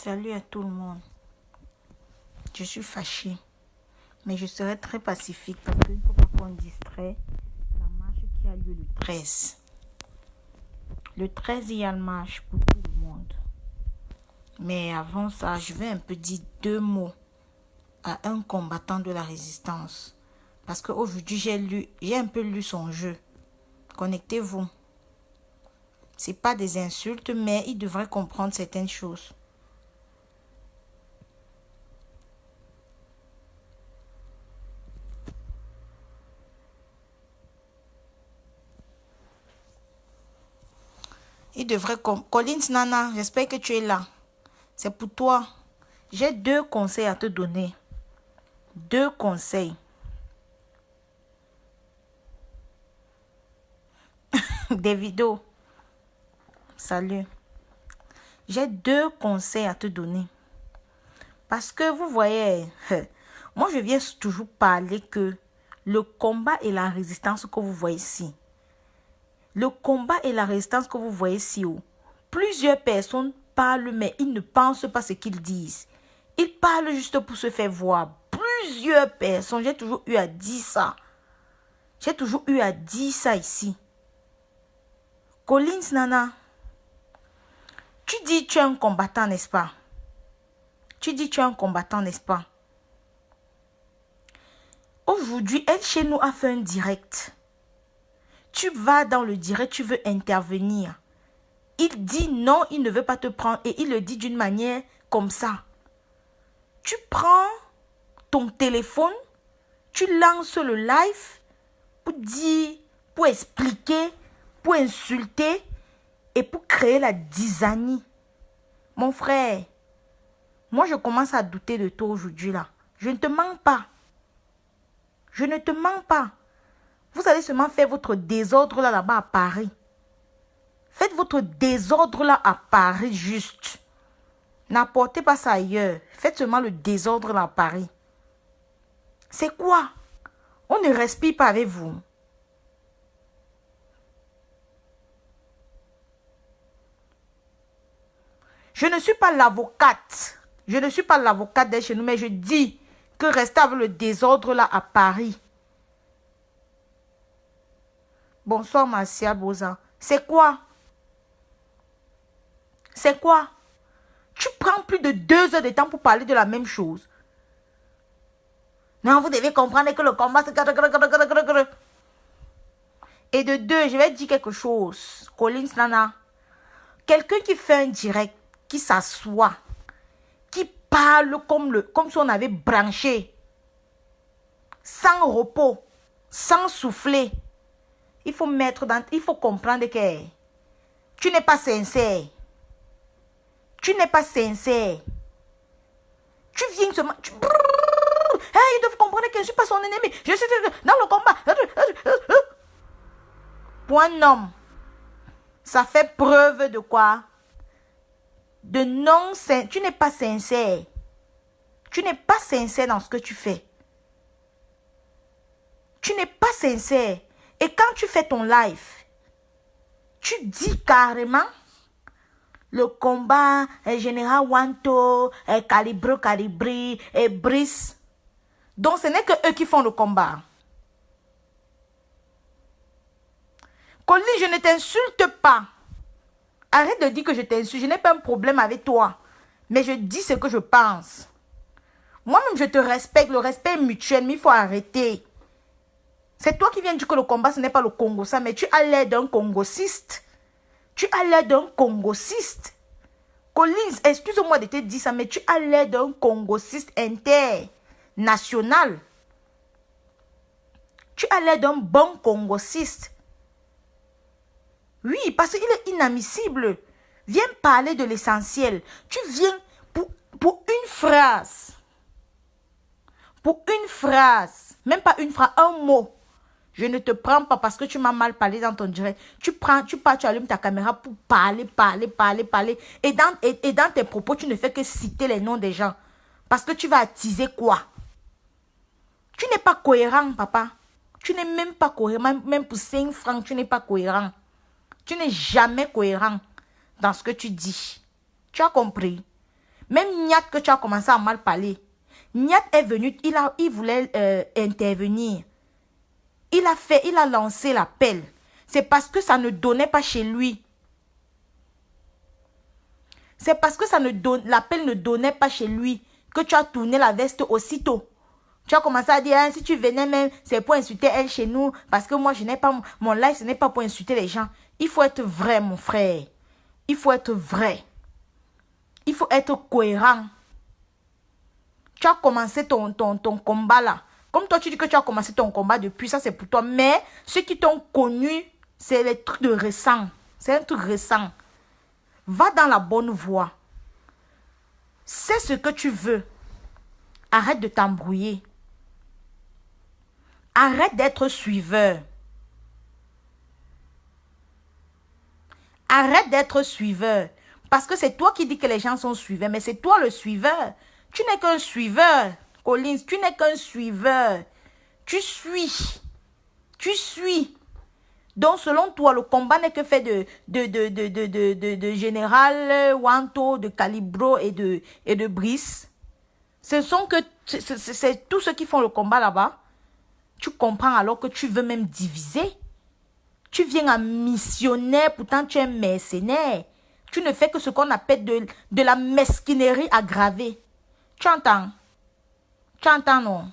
Salut à tout le monde. Je suis fâchée, mais je serai très pacifique parce qu'il ne faut pas qu'on distrait la marche qui a lieu le 13. Le 13, il y a une marche pour tout le monde. Mais avant ça, je vais un peu dire deux mots à un combattant de la résistance. Parce qu'aujourd'hui, j'ai un peu lu son jeu. Connectez-vous. C'est pas des insultes, mais il devrait comprendre certaines choses. Il devrait Collins Nana, j'espère que tu es là. C'est pour toi. J'ai deux conseils à te donner. Deux conseils. Davido. Salut. J'ai deux conseils à te donner. Parce que vous voyez, moi je viens toujours parler que le combat et la résistance que vous voyez ici. Le combat et la résistance que vous voyez ici, plusieurs personnes parlent, mais ils ne pensent pas ce qu'ils disent. Ils parlent juste pour se faire voir. Plusieurs personnes, j'ai toujours eu à dire ça. J'ai toujours eu à dire ça ici. Collins Nana, tu dis tu es un combattant, n'est-ce pas? Tu dis tu es un combattant, n'est-ce pas? Aujourd'hui, elle chez nous a fait un direct. Tu vas dans le direct, tu veux intervenir. Il dit non, il ne veut pas te prendre et il le dit d'une manière comme ça. Tu prends ton téléphone, tu lances le live pour dire, pour expliquer, pour insulter et pour créer la disanie. Mon frère, moi je commence à douter de toi aujourd'hui là. Je ne te mens pas. Je ne te mens pas. Vous allez seulement faire votre désordre là-bas à Paris. Faites votre désordre là à Paris juste. N'apportez pas ça ailleurs. Faites seulement le désordre là à Paris. C'est quoi? On ne respire pas avec vous. Je ne suis pas l'avocate. Je ne suis pas l'avocate de chez nous, mais je dis que restez avec le désordre là à Paris. Bonsoir, Marcia Boza. C'est quoi? C'est quoi? Tu prends plus de 2 heures de temps pour parler de la même chose. Non, vous devez comprendre que le combat, c'est... Et de deux, je vais dire quelque chose. Collins Nana. Quelqu'un qui fait un direct, qui s'assoit, qui parle comme si on avait branché, sans repos, sans souffler. Il faut comprendre que tu n'es pas sincère. Tu n'es pas sincère. Tu viens seulement... Hey, ils doivent comprendre que je ne suis pas son ennemi. Je suis dans le combat. Point nom. Ça fait preuve de quoi? De non... Tu n'es pas sincère. Tu n'es pas sincère dans ce que tu fais. Tu n'es pas sincère. Et quand tu fais ton live, tu dis carrément le combat, Général Wanto, Calibri, et Brice. Donc ce n'est que eux qui font le combat. Colline, je ne t'insulte pas. Arrête de dire que je t'insulte. Je n'ai pas un problème avec toi. Mais je dis ce que je pense. Moi-même, je te respecte. Le respect est mutuel, mais il faut arrêter. C'est toi qui viens dire que le combat, ce n'est pas le Congo, ça. Mais tu as l'air d'un Congociste. Tu as l'air d'un Congociste. Collins, excuse-moi de te dire ça, mais tu as l'air d'un Congociste international. Tu as l'air d'un bon Congociste. Oui, parce qu'il est inadmissible. Viens parler de l'essentiel. Tu viens pour une phrase. Pour une phrase. Même pas une phrase, un mot. Je ne te prends pas parce que tu m'as mal parlé dans ton direct. Tu pars, tu allumes ta caméra pour parler. Et dans tes propos, tu ne fais que citer les noms des gens. Parce que tu vas attiser quoi? Tu n'es pas cohérent, papa. Tu n'es même pas cohérent. Même pour 5 francs, tu n'es pas cohérent. Tu n'es jamais cohérent dans ce que tu dis. Tu as compris? Même Niat que tu as commencé à mal parler. Niat est venu, il voulait intervenir. Il a lancé l'appel. C'est parce que ça ne donnait pas chez lui. C'est parce que l'appel ne donnait pas chez lui que tu as tourné la veste aussitôt. Tu as commencé à dire, hein, si tu venais même, c'est pour insulter elle chez nous. Parce que moi, je n'ai pas mon live, ce n'est pas pour insulter les gens. Il faut être vrai, mon frère. Il faut être vrai. Il faut être cohérent. Tu as commencé ton combat là. Comme toi, tu dis que tu as commencé ton combat depuis, ça c'est pour toi. Mais ceux qui t'ont connu, c'est les trucs de récent. C'est un truc récent. Va dans la bonne voie. C'est ce que tu veux. Arrête de t'embrouiller. Arrête d'être suiveur. Arrête d'être suiveur. Parce que c'est toi qui dis que les gens sont suiveurs. Mais c'est toi le suiveur. Tu n'es qu'un suiveur. Collins, tu n'es qu'un suiveur. Tu suis. Tu suis. Donc, selon toi, le combat n'est que fait de Général Wanto, de Calibro et de Brice. C'est tous ceux qui font le combat là-bas. Tu comprends alors que tu veux même diviser. Tu viens en missionnaire, pourtant tu es mercenaire. Tu ne fais que ce qu'on appelle de la mesquinerie aggravée. Tu entends? Tu entends, non?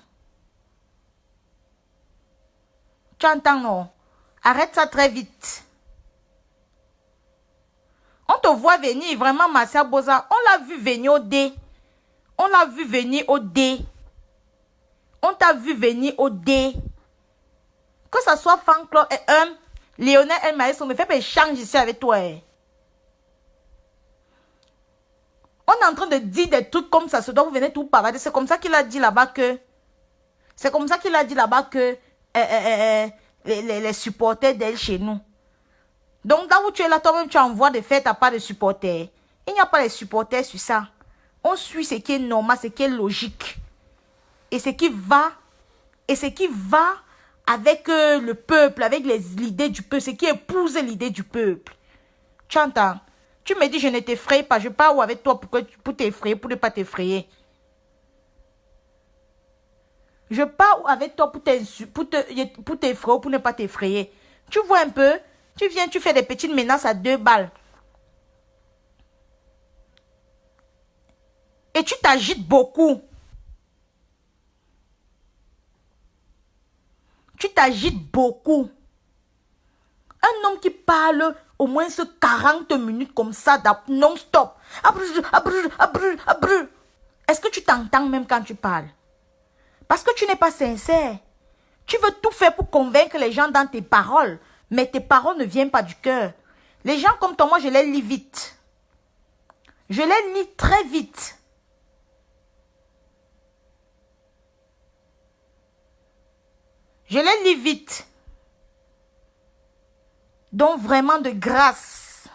Tu entends, non? Arrête ça très vite. On te voit venir, vraiment, Marcia Boza. On l'a vu venir au dé. On l'a vu venir au dé. On t'a vu venir au dé. Que ce soit Franck et Lionel El Maestro, me fait pas échange ici avec toi. On est en train de dire des trucs comme ça, ce dont vous venez tout parler. C'est comme ça qu'il a dit là-bas que... C'est comme ça qu'il a dit là-bas que... les supporters d'elle chez nous. Donc, là où tu es là, toi-même, tu envoies des faits, tu n'as pas de supporters. Il n'y a pas de supporters sur ça. On suit ce qui est normal, ce qui est logique. Et ce qui va... avec le peuple, avec l'idée du peuple, ce qui épouse l'idée du peuple. Tu entends? Tu me dis, je ne t'effraie pas. Je pars où avec toi pour t'effrayer, pour ne pas t'effrayer. Je pars avec toi pour t'effrayer ou pour ne pas t'effrayer. Tu vois un peu? Tu viens, tu fais des petites menaces à 2 balles. Et tu t'agites beaucoup. Tu t'agites beaucoup. Un homme qui parle au moins 40 minutes comme ça, non-stop. Est-ce que tu t'entends même quand tu parles? Parce que tu n'es pas sincère. Tu veux tout faire pour convaincre les gens dans tes paroles. Mais tes paroles ne viennent pas du cœur. Les gens comme toi, moi, je les lis vite. Je les lis très vite. Je les lis vite. Donc vraiment de grâce,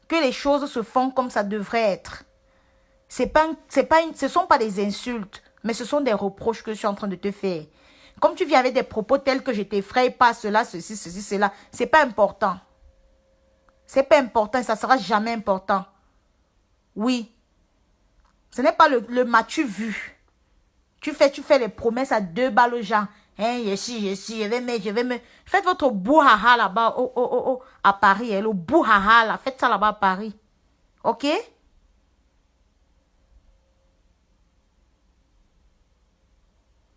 que les choses se font comme ça devrait être. Ce ne sont pas des insultes, mais ce sont des reproches que je suis en train de te faire. Comme tu viens avec des propos tels que je t'effraie pas, cela, ceci, cela, c'est pas important. C'est pas important et ça sera jamais important. Oui. Ce n'est pas le m'as-tu vu. Tu fais les promesses à 2 balles aux gens. Hein, je vais me... Faites votre bouhaha là-bas à Paris. Hein, le bouhaha là, faites ça là-bas à Paris. Ok?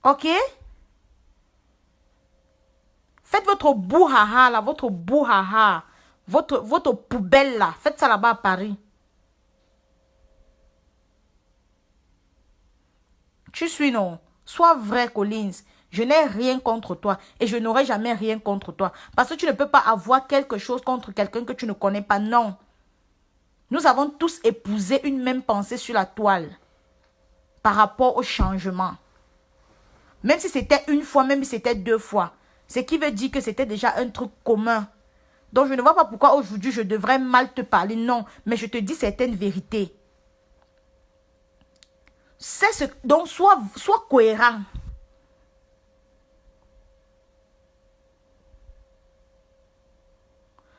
Ok? Faites votre bouhaha là, votre bouhaha. Votre poubelle là. Faites ça là-bas à Paris. Tu suis non? Sois vrai, Collins. Je n'ai rien contre toi et je n'aurai jamais rien contre toi. Parce que tu ne peux pas avoir quelque chose contre quelqu'un que tu ne connais pas. Non. Nous avons tous épousé une même pensée sur la toile par rapport au changement. Même si c'était une fois, même si c'était 2 fois. Ce qui veut dire que c'était déjà un truc commun. Donc je ne vois pas pourquoi aujourd'hui je devrais mal te parler. Non, mais je te dis certaines vérités. Donc sois cohérent.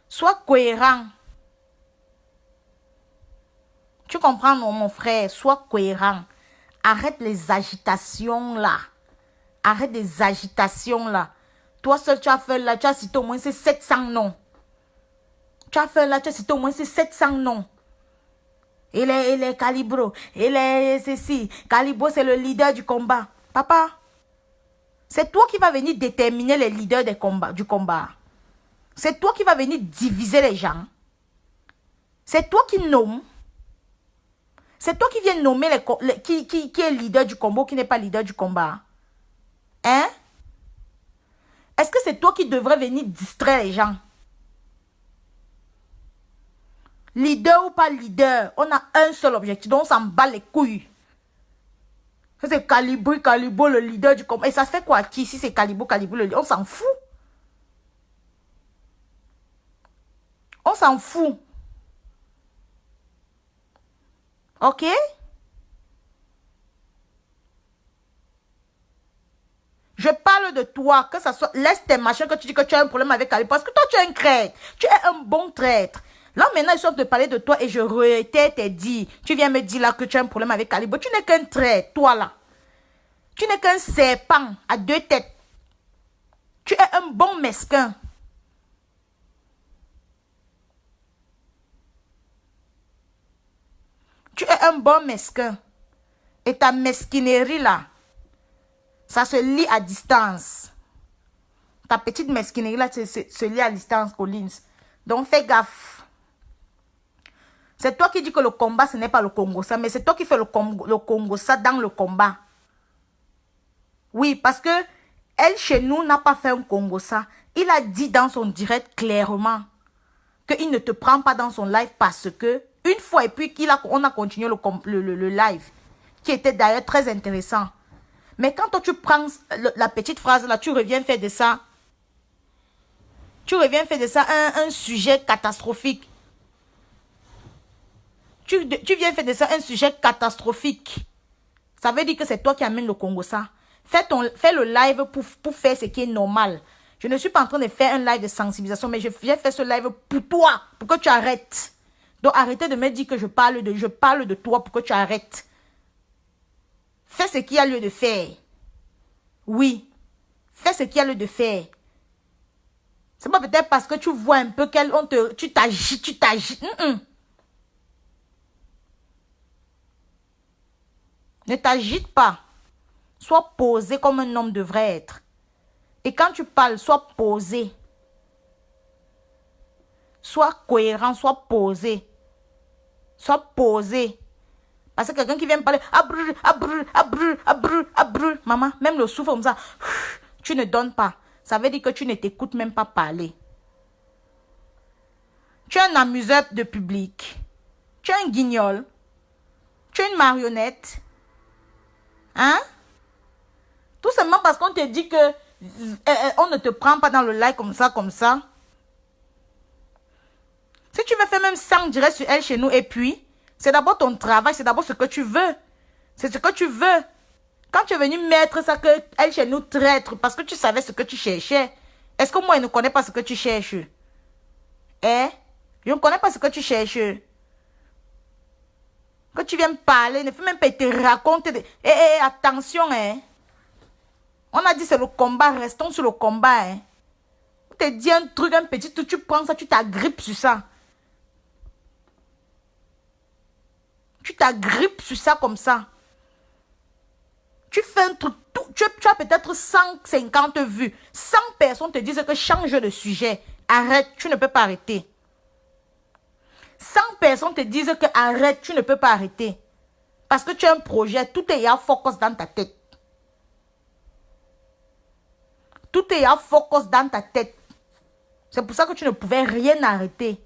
Sois cohérent. comprends, non, mon frère? Sois cohérent. Arrête les agitations là. Arrête les agitations là. Toi seul, tu as fait là, tu as cité au moins ces 700 noms. Tu as fait là, tu as cité au moins ces 700 noms. Il est Calibro. Il est ceci. Calibro, c'est le leader du combat. Papa, c'est toi qui vas venir déterminer les leaders du combat. C'est toi qui vas venir diviser les gens. C'est toi qui nomme. C'est toi qui viens nommer qui est leader du combat ou qui n'est pas leader du combat. Hein? Est-ce que c'est toi qui devrais venir distraire les gens? Leader ou pas leader, on a un seul objectif, donc on s'en bat les couilles. C'est Calibro, le leader du combat. Et ça se fait quoi qui? Si c'est Calibro, le leader, on s'en fout. On s'en fout. Ok? Je parle de toi, que ça soit... Laisse tes machins que tu dis que tu as un problème avec Calibro. Parce que toi, tu es un traître. Tu es un bon traître. Là, maintenant, ils sont de parler de toi et je t'ai dit. Tu viens me dire là que tu as un problème avec Calibro. Tu n'es qu'un traître, toi là. Tu n'es qu'un serpent à deux têtes. Tu es un bon mesquin. Tu es un bon mesquin. Et ta mesquinerie là, ça se lit à distance. Ta petite mesquinerie là, se lit à distance, Collins. Donc fais gaffe. C'est toi qui dis que le combat, ce n'est pas le Congo ça, mais c'est toi qui fais le Congo ça dans le combat. Oui, parce que elle, chez nous, n'a pas fait un Congo ça. Il a dit dans son direct clairement qu'il ne te prend pas dans son live parce que, une fois, et puis on a continué le live, qui était d'ailleurs très intéressant. Mais quand toi, tu prends la petite phrase là, tu reviens faire de ça. Tu reviens faire de ça un sujet catastrophique. Tu viens faire de ça un sujet catastrophique. Ça veut dire que c'est toi qui amènes le Congo ça. Fais le live pour faire ce qui est normal. Je ne suis pas en train de faire un live de sensibilisation, mais je viens faire ce live pour toi, pour que tu arrêtes. Donc arrêtez de me dire que je parle de toi pour que tu arrêtes. Fais ce qu'il y a lieu de faire. Oui. Fais ce qu'il y a lieu de faire. C'est pas peut-être parce que tu vois un peu tu t'agites. Ne t'agite pas. Sois posé comme un homme devrait être. Et quand tu parles, sois posé. Sois cohérent, sois posé. Sois posé. Parce que quelqu'un qui vient me parler, maman, même le souffle comme ça, tu ne donnes pas. Ça veut dire que tu ne t'écoutes même pas parler. Tu es un amuseur de public. Tu es un guignol. Tu es une marionnette. Hein? Tout simplement parce qu'on te dit que on ne te prend pas dans le live comme ça. Si tu veux faire même 100 directs sur elle chez nous et puis, c'est d'abord ton travail, c'est d'abord ce que tu veux. C'est ce que tu veux. Quand tu es venu mettre ça que elle chez nous traître parce que tu savais ce que tu cherchais, est-ce que moi je ne connais pas ce que tu cherches? Je ne connais pas ce que tu cherches. Que tu viens me parler, ne fais même pas te raconter. Attention, On a dit c'est le combat, restons sur le combat, On te dit un truc, un petit truc, tu prends ça, tu t'agrippes sur ça. Tu t'agrippes sur ça comme ça. Tu fais un truc, tu as peut-être 150 vues. 100 personnes te disent que change de sujet. Arrête, tu ne peux pas arrêter. 100 personnes te disent que arrête, tu ne peux pas arrêter. Parce que tu as un projet, tout est à focus dans ta tête. Tout est à focus dans ta tête. C'est pour ça que tu ne pouvais rien arrêter.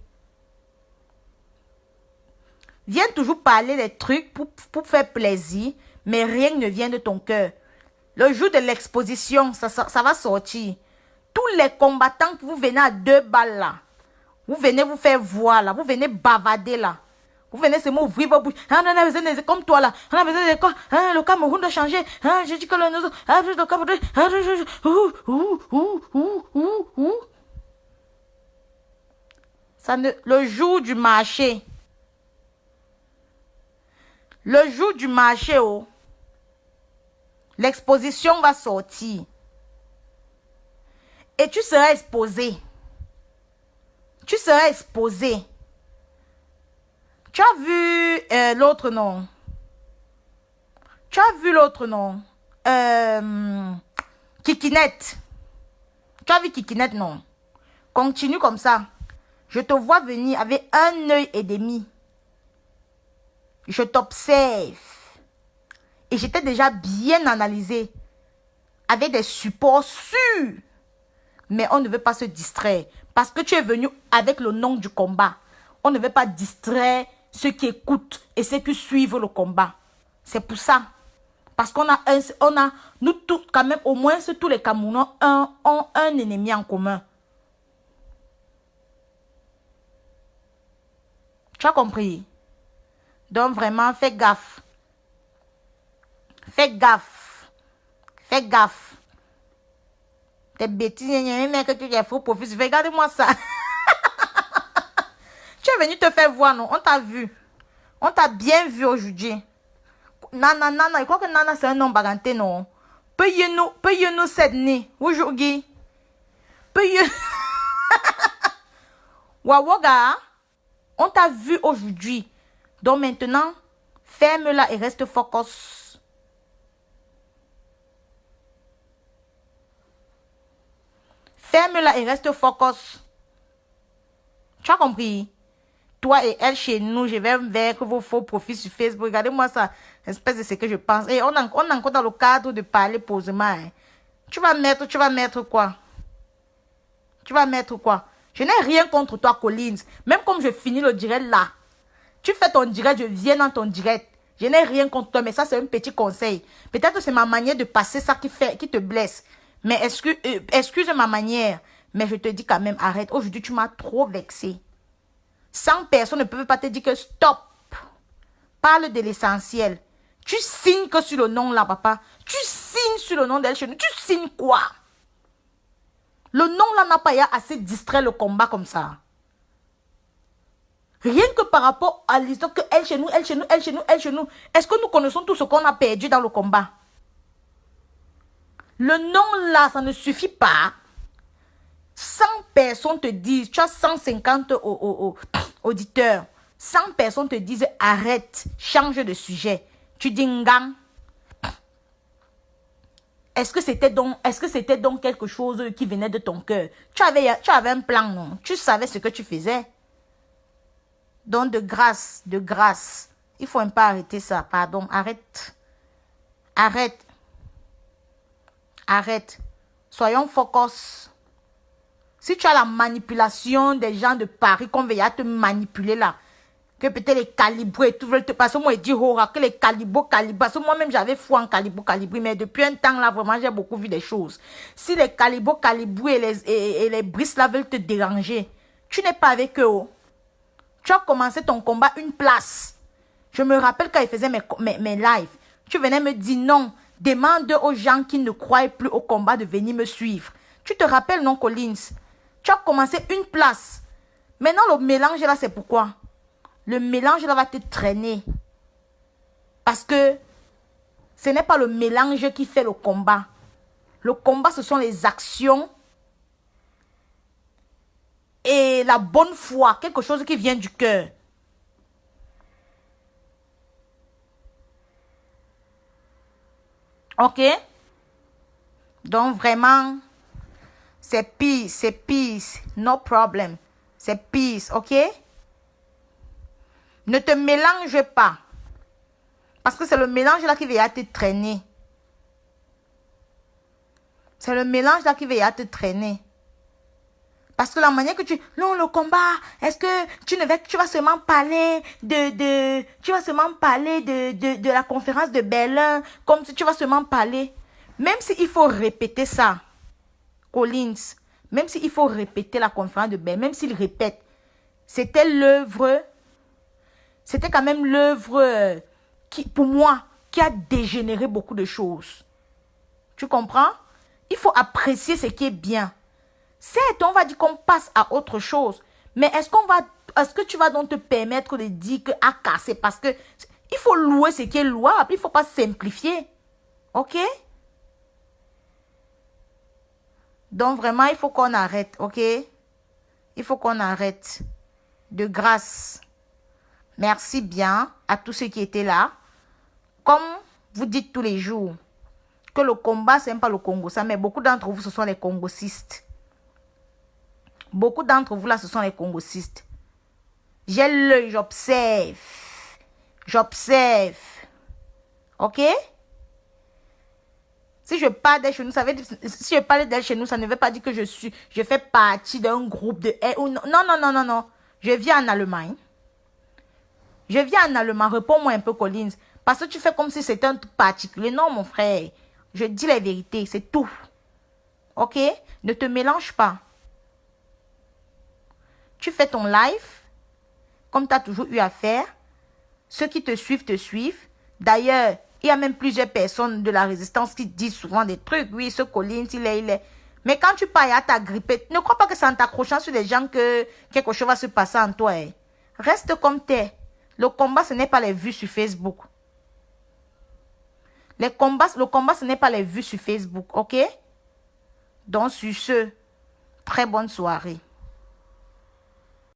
Viens toujours parler des trucs pour faire plaisir, mais rien ne vient de ton cœur. Le jour de l'exposition, ça va sortir. Tous les combattants que vous venez à 2 balles là, vous venez vous faire voir là, vous venez bavader là. Vous venez seulement ouvrir vos bouches. On a besoin de comme toi là. On a besoin de quoi? Le Cameroun doit changer. J'ai dit que le Cameroun. Le jour du marché. Le jour du marché, oh, l'exposition va sortir. Et tu seras exposé. Tu seras exposé. Tu as vu l'autre nom? Tu as vu l'autre nom? Kikinette. Tu as vu Kikinette, non? Continue comme ça. Je te vois venir avec un œil et demi. Je t'observe. Et j'étais déjà bien analysé. Avec des supports sûrs. Mais on ne veut pas se distraire. Parce que tu es venu avec le nom du combat. On ne veut pas distraire ceux qui écoutent et ceux qui suivent le combat. C'est pour ça. Parce qu'on a, nous tous, quand même, au moins tous les Camerounais ont un ennemi en commun. Tu as compris? Donc vraiment, fais gaffe. Fais gaffe. Fais gaffe. Tes bêtises, mais que tu es faux profit. Regarde-moi ça. Tu es venu te faire voir, non? On t'a vu. On t'a bien vu aujourd'hui. Nana, je crois que Nana, c'est un nom baganté, non? Payez-nous cette nuit. Aujourd'hui. Payez. Wawaga, on t'a vu aujourd'hui. Donc maintenant, ferme-la et reste focus. Ferme-la et reste focus. Tu as compris? Toi et elle chez nous, je vais vers vos faux profils sur Facebook. Regardez-moi ça, espèce de ce que je pense. Et on est encore dans le cadre de parler posément. Hein. Tu vas mettre quoi? Tu vas mettre quoi? Je n'ai rien contre toi, Collins. Même comme je finis le direct là. Tu fais ton direct, je viens dans ton direct. Je n'ai rien contre toi, mais ça c'est un petit conseil. Peut-être que c'est ma manière de passer ça qui te blesse. Mais excuse ma manière. Mais je te dis quand même, arrête. Aujourd'hui, tu m'as trop vexé. 100 personnes ne peuvent pas te dire que stop. Parle de l'essentiel. Tu signes que sur le nom là, papa. Tu signes sur le nom d'elle chez nous. Tu signes quoi? Le nom là n'a pas assez distrait le combat comme ça. Rien que par rapport à l'histoire que elle chez nous, elle chez nous, elle chez nous, elle chez nous. Est-ce que nous connaissons tout ce qu'on a perdu dans le combat? Le nom là, ça ne suffit pas. 100 personnes te disent, tu as 150 auditeurs. 100 personnes te disent, arrête, change de sujet. Tu dis, ngang. Est-ce que c'était donc quelque chose qui venait de ton cœur? Tu avais un plan, non? Tu savais ce que tu faisais. Donc, de grâce, il faut un peu arrêter ça. Pardon, arrête. Soyons focus. Si tu as la manipulation des gens de Paris, qu'on veut te manipuler là, que peut-être les calibres et tout veulent te passer, moi je dis que les calibres, parce que moi-même j'avais foi en calibres, mais depuis un temps là, vraiment j'ai beaucoup vu des choses. Si les calibres et les brises là veulent te déranger, tu n'es pas avec eux. Tu as commencé ton combat une place. Je me rappelle quand il faisait mes lives, tu venais me dire non, demande aux gens qui ne croient plus au combat de venir me suivre. Tu te rappelles, non, Collins? Tu as commencé une place. Maintenant, le mélange là, c'est pourquoi? Le mélange là va te traîner. Parce que ce n'est pas le mélange qui fait le combat. Le combat, ce sont les actions et la bonne foi. Quelque chose qui vient du cœur. Ok? Donc, vraiment... C'est peace, no problem. C'est peace, ok? Ne te mélange pas. Parce que c'est le mélange là qui va te traîner. C'est le mélange là qui va te traîner. Parce que la manière que non, le combat, est-ce que tu vas seulement parler tu vas seulement parler de la conférence de Berlin, comme si tu vas seulement parler. Même s'il faut répéter ça. Collins, même s'il faut répéter la conférence de Berlin, même s'il répète, c'était quand même l'œuvre qui, pour moi, qui a dégénéré beaucoup de choses. Tu comprends? Il faut apprécier ce qui est bien. Certes, on va dire qu'on passe à autre chose, mais est-ce que tu vas donc te permettre de dire que à casser parce que Il faut louer ce qui est louable. Il ne faut pas simplifier. OK? Donc, vraiment, il faut qu'on arrête. OK? Il faut qu'on arrête. De grâce. Merci bien à tous ceux qui étaient là. Comme vous dites tous les jours, que le combat, ce n'est pas le Congo, ça, mais beaucoup d'entre vous, ce sont les Congosistes. Beaucoup d'entre vous, là, ce sont les Congosistes. J'ai l'œil, j'observe. J'observe. OK? Si je parle d'elle chez nous, ça veut dire, si je parle d'elle chez nous, ça ne veut pas dire que je fais partie d'un groupe de elle. Non, non, non, non, non. Je vis en Allemagne. Je vis en Allemagne. Réponds-moi un peu, Collins. Parce que tu fais comme si c'était un truc particulier. Non, mon frère. Je dis la vérité, c'est tout. OK? Ne te mélange pas. Tu fais ton live, comme tu as toujours eu à faire. Ceux qui te suivent, te suivent. D'ailleurs, il y a même plusieurs personnes de la résistance qui disent souvent des trucs. Oui, ce Collins, il est. Mais quand tu parles à t'agripper, ne crois pas que c'est en t'accrochant sur les gens que quelque chose va se passer en toi. Hein. Reste comme t'es. Le combat, ce n'est pas les vues sur Facebook. Le combat, ce n'est pas les vues sur Facebook, ok? Donc, sur ce, très bonne soirée.